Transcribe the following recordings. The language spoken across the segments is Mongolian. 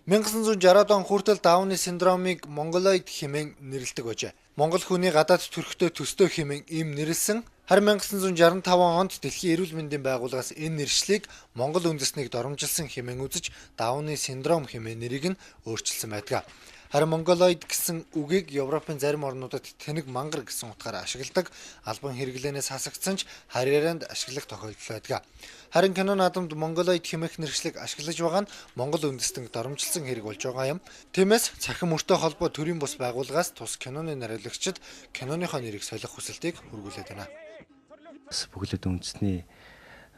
1960-ад он хүртэл Дауны синдромыг Монголоид хэмээн нэрлэдэг бажээ. Монгол хүний гадаад төрхтөө төстөө хэмээн ийм нэрлсэн. Харин 1965 онд Дэлхийн эрүүл мэндийн байгууллагаас энэ нэршлиг Монгол үндэснийг доромжилсан хэмээн үзэж Дауны синдром хэмээн нэрийг нь өөрчилсөн байдаг. Харин Монголоид гэсэн үгийг Европын зарим орнуудад тэнэг мангар гэсэн утгаараа ашигладаг. Албан хэрэглэнээс хасагдсан ч харьяаранд ашиглах тохиолдол байдаг. Харин кино наадамд Монголоид хэмээх нэршлиг ашиглаж байгаа нь Монгол үндэстнийг доромжилсан хэрэг болж байгаа юм. Тиймээс цахим мөртэй холбоо төрийн бус байгууллагаас тус киноны найруулагчид киноныхоо нэрийг солих хүсэлтийг хүргүүлээд байна. Бүглэд үндэсний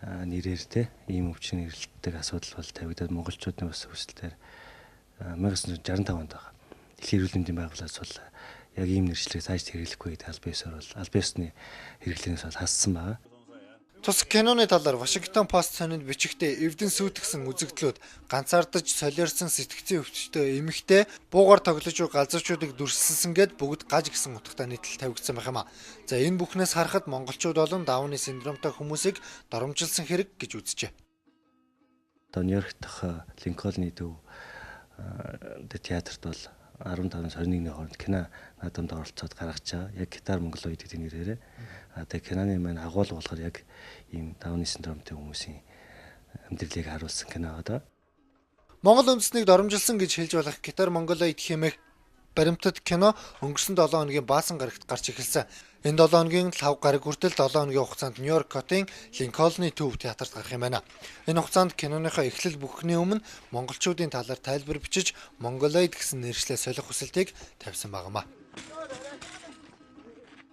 нэрээр те ийм өвчин нэрлэлттэй асуудал бол тавигдаад монголчуудын бас хүсэлтээр 1965 онд байгаа. Дэлхийн эрүүл мэндийн байгууллагаас бол яг ийм нэршлиг цааш хэрэглэхгүй гэдэг албан ёсоор бол албан ёсны хэрэглэнээс бол хассан байгаа. Тус киноны талаар Washington Post сонинд бичигтээ эвдэн сүйтгэсэн үзэгдлүүд ганцаардаж солиорсон сэтгцийн өвчтөй эмэгтэй буугаар тоглож буй галзуучуудыг дүрсэлсэн гэд бүгд гаж гисэн утгатай нийтлэл тавигдсан байх юм а. За энэ бүхнээс харахад монголчууд болон Дауны синдромтой хүмүүсийг доромжилсан хэрэг гэж үзжээ. Одоо Нью-Йорк дахь Линкольны төв театрт бол 15-21 хооронд кино наадамд оролцоод гаргаж байгаа. Яг гитар монголоид гэдэг нэрээр. Тэгээ киноны маань агуулга болохоор яг ийм Дауны синдромтой хүмүүсийн амьдралыг харуулсан кино одоо. Монгол үндэснийг доромжилсан гэж хэлж болох гитар монголоид хэмээх баримтат кино өнгөрсөн 7 хоногийн баасан гарагт гарч эхэлсэн. Энэ 7 хоногийн 5 гараг хүртэл 7 хоногийн хугацаанд Нью-Йорк хотын Линкольны төв театрт гарах юм байна. Энэ хугацаанд киноныхоо эхлэл бүхний өмнө монголчуудын талаар тайлбар бичиж Монголоид гэсэн нэршлээ солих хүсэлтийг тавьсан багамаа.